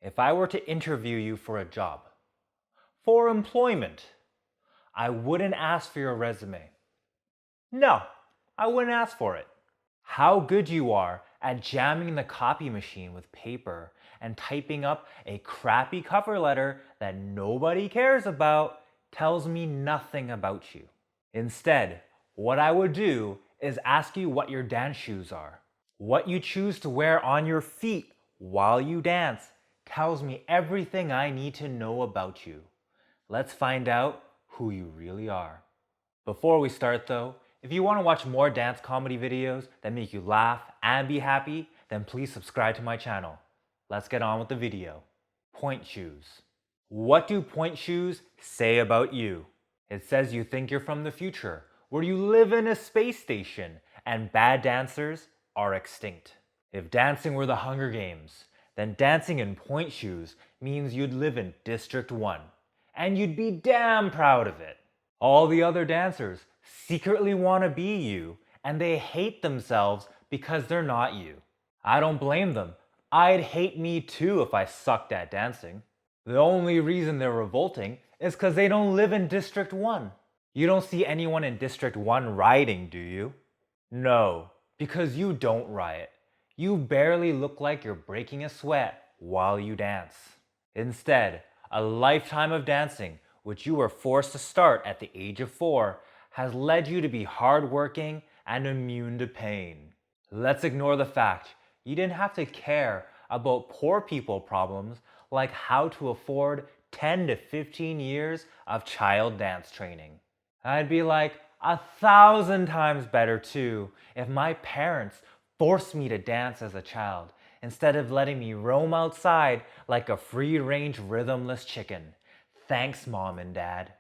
If I were to interview you for a job, for employment, I wouldn't ask for your resume. No, I wouldn't ask for it. How good you are at jamming the copy machine with paper and typing up a crappy cover letter that nobody cares about tells me nothing about you. Instead, what I would do is ask you what your dance shoes are. What you choose to wear on your feet while you dance tells me everything I need to know about you. Let's find out who you really are. Before we start though, if you want to watch more dance comedy videos that make you laugh and be happy, then please subscribe to my channel. Let's get on with the video. Pointe shoes. What do pointe shoes say about you? It says you think you're from the future, where you live in a space station, and bad dancers are extinct. If dancing were the Hunger Games, then dancing in pointe shoes means you'd live in District 1, and you'd be damn proud of it. All the other dancers secretly want to be you, and they hate themselves because they're not you. I don't blame them. I'd hate me too if I sucked at dancing. The only reason they're revolting is because they don't live in District 1. You don't see anyone in District 1 rioting, do you? No, because you don't riot. You barely look like you're breaking a sweat while you dance. Instead, a lifetime of dancing, which you were forced to start at the age of 4, has led you to be hardworking and immune to pain. Let's ignore the fact you didn't have to care about poor people problems like how to afford 10 to 15 years of child dance training. I'd be like 1,000 times better too if my parents forced me to dance as a child instead of letting me roam outside like a free-range rhythmless chicken. Thanks, Mom and Dad.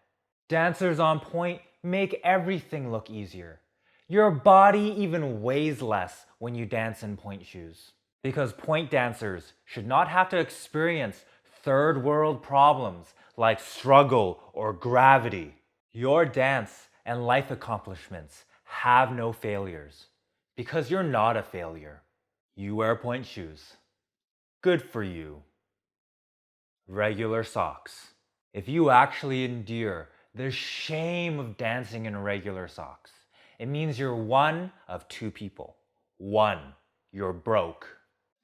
Dancers on pointe make everything look easier. Your body even weighs less when you dance in pointe shoes. Because pointe dancers should not have to experience third world problems like struggle or gravity. Your dance and life accomplishments have no failures. Because you're not a failure. You wear pointe shoes. Good for you. Regular socks. If you actually endure the shame of dancing in regular socks, it means you're one of two people. One, you're broke.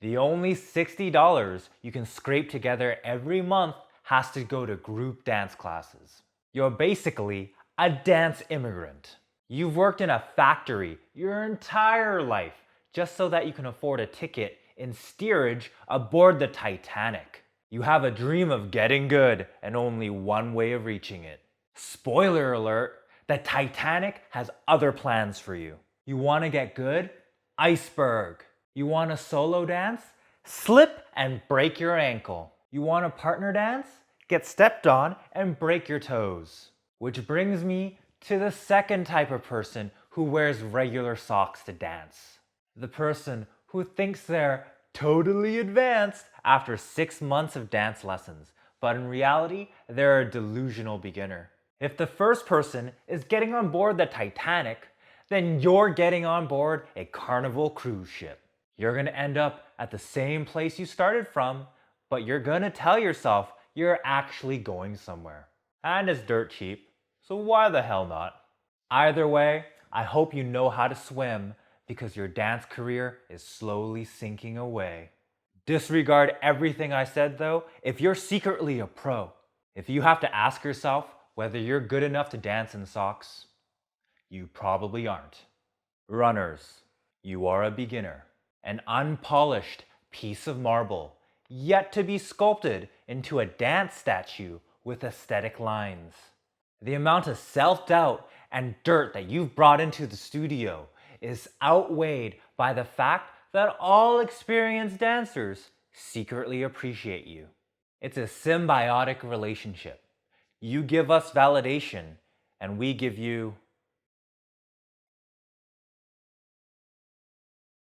The only $60 you can scrape together every month has to go to group dance classes. You're basically a dance immigrant. You've worked in a factory your entire life just so that you can afford a ticket in steerage aboard the Titanic. You have a dream of getting good and only one way of reaching it. Spoiler alert, the Titanic has other plans for you. You want to get good? Iceberg. You want a solo dance? Slip and break your ankle. You want a partner dance? Get stepped on and break your toes. Which brings me to the second type of person who wears regular socks to dance. The person who thinks they're totally advanced after 6 months of dance lessons, but in reality, they're a delusional beginner. If the first person is getting on board the Titanic, then you're getting on board a Carnival cruise ship. You're gonna end up at the same place you started from, but you're gonna tell yourself you're actually going somewhere. And it's dirt cheap, so why the hell not? Either way, I hope you know how to swim because your dance career is slowly sinking away. Disregard everything I said though if you're secretly a pro. If you have to ask yourself whether you're good enough to dance in socks, you probably aren't. Runners, you are a beginner. An unpolished piece of marble, yet to be sculpted into a dance statue with aesthetic lines. The amount of self-doubt and dirt that you've brought into the studio is outweighed by the fact that all experienced dancers secretly appreciate you. It's a symbiotic relationship. You give us validation, and we give you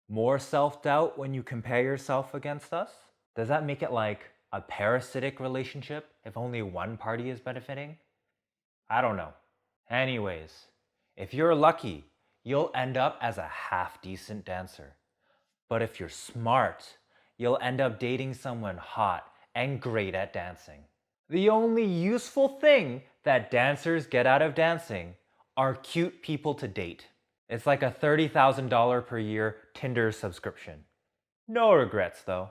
more self-doubt when you compare yourself against us? Does that make it like a parasitic relationship if only one party is benefiting? I don't know. Anyways, if you're lucky, you'll end up as a half-decent dancer. But if you're smart, you'll end up dating someone hot and great at dancing. The only useful thing that dancers get out of dancing are cute people to date. It's like a $30,000 per year Tinder subscription. No regrets though.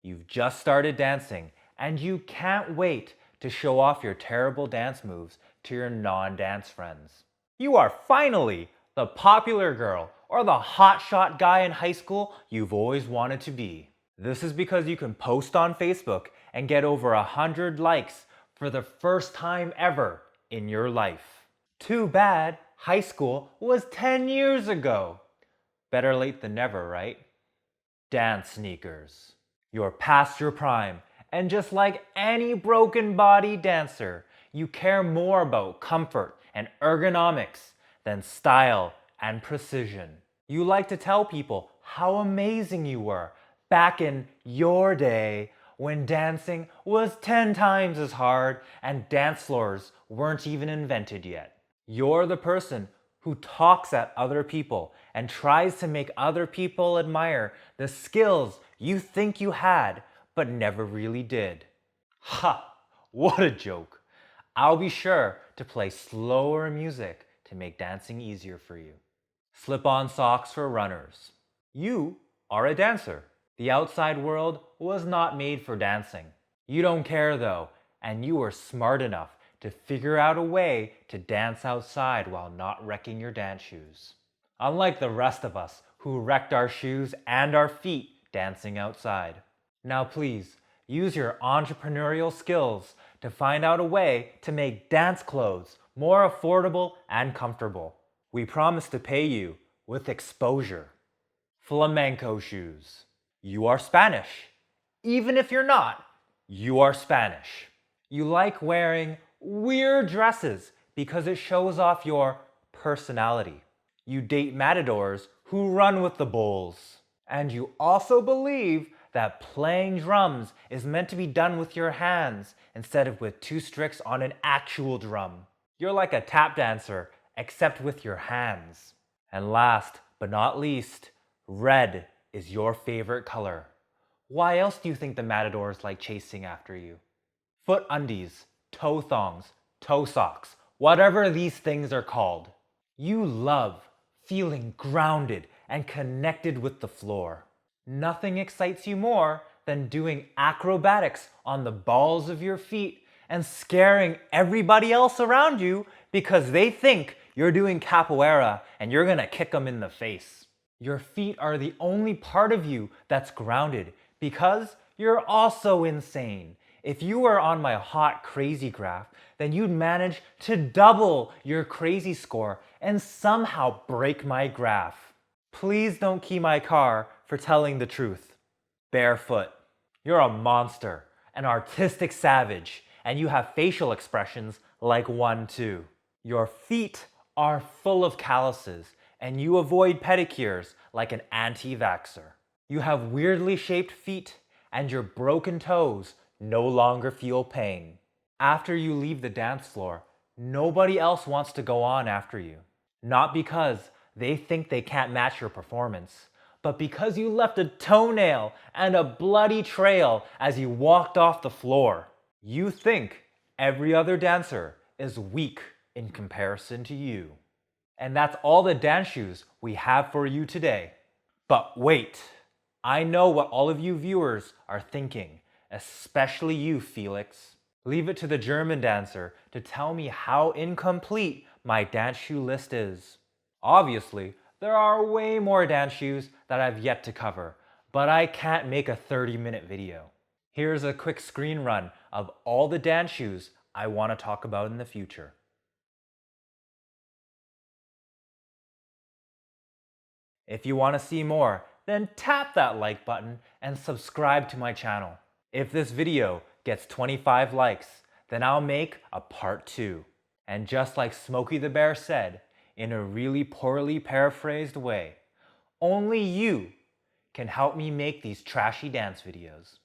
You've just started dancing and you can't wait to show off your terrible dance moves to your non-dance friends. You are finally the popular girl or the hotshot guy in high school you've always wanted to be. This is because you can post on Facebook and get over 100 likes for the first time ever in your life. Too bad high school was 10 years ago. Better late than never, right? Dance sneakers. You're past your prime, and just like any broken body dancer, you care more about comfort and ergonomics than style and precision. You like to tell people how amazing you were back in your day when dancing was 10 times as hard and dance floors weren't even invented yet. You're the person who talks at other people and tries to make other people admire the skills you think you had but never really did. Ha! What a joke. I'll be sure to play slower music to make dancing easier for you. Slip-on socks for runners. You are a dancer. The outside world was not made for dancing. You don't care though, and you were smart enough to figure out a way to dance outside while not wrecking your dance shoes. Unlike the rest of us who wrecked our shoes and our feet dancing outside. Now please, use your entrepreneurial skills to find out a way to make dance clothes more affordable and comfortable. We promise to pay you with exposure. Flamenco shoes. You are Spanish. Even if you're not, you are Spanish. You like wearing weird dresses because it shows off your personality. You date matadors who run with the bulls. And you also believe that playing drums is meant to be done with your hands instead of with two sticks on an actual drum. You're like a tap dancer, except with your hands. And last but not least, red is your favorite color. Why else do you think the matadors like chasing after you? Foot undies, toe thongs, toe socks, whatever these things are called. You love feeling grounded and connected with the floor. Nothing excites you more than doing acrobatics on the balls of your feet and scaring everybody else around you because they think you're doing capoeira and you're gonna kick them in the face. Your feet are the only part of you that's grounded because you're also insane. If you were on my hot crazy graph, then you'd manage to double your crazy score and somehow break my graph. Please don't key my car for telling the truth. Barefoot. You're a monster, an artistic savage, and you have facial expressions like one too. Your feet are full of calluses, and you avoid pedicures like an anti-vaxxer. You have weirdly shaped feet, and your broken toes no longer feel pain. After you leave the dance floor, nobody else wants to go on after you. Not because they think they can't match your performance, but because you left a toenail and a bloody trail as you walked off the floor. You think every other dancer is weak in comparison to you. And that's all the dance shoes we have for you today. But wait, I know what all of you viewers are thinking, especially you, Felix. Leave it to the German dancer to tell me how incomplete my dance shoe list is. Obviously, there are way more dance shoes that I've yet to cover, but I can't make a 30-minute video. Here's a quick screen run of all the dance shoes I want to talk about in the future. If you want to see more, then tap that like button and subscribe to my channel. If this video gets 25 likes, then I'll make a part 2. And just like Smokey the Bear said, in a really poorly paraphrased way, only you can help me make these trashy dance videos.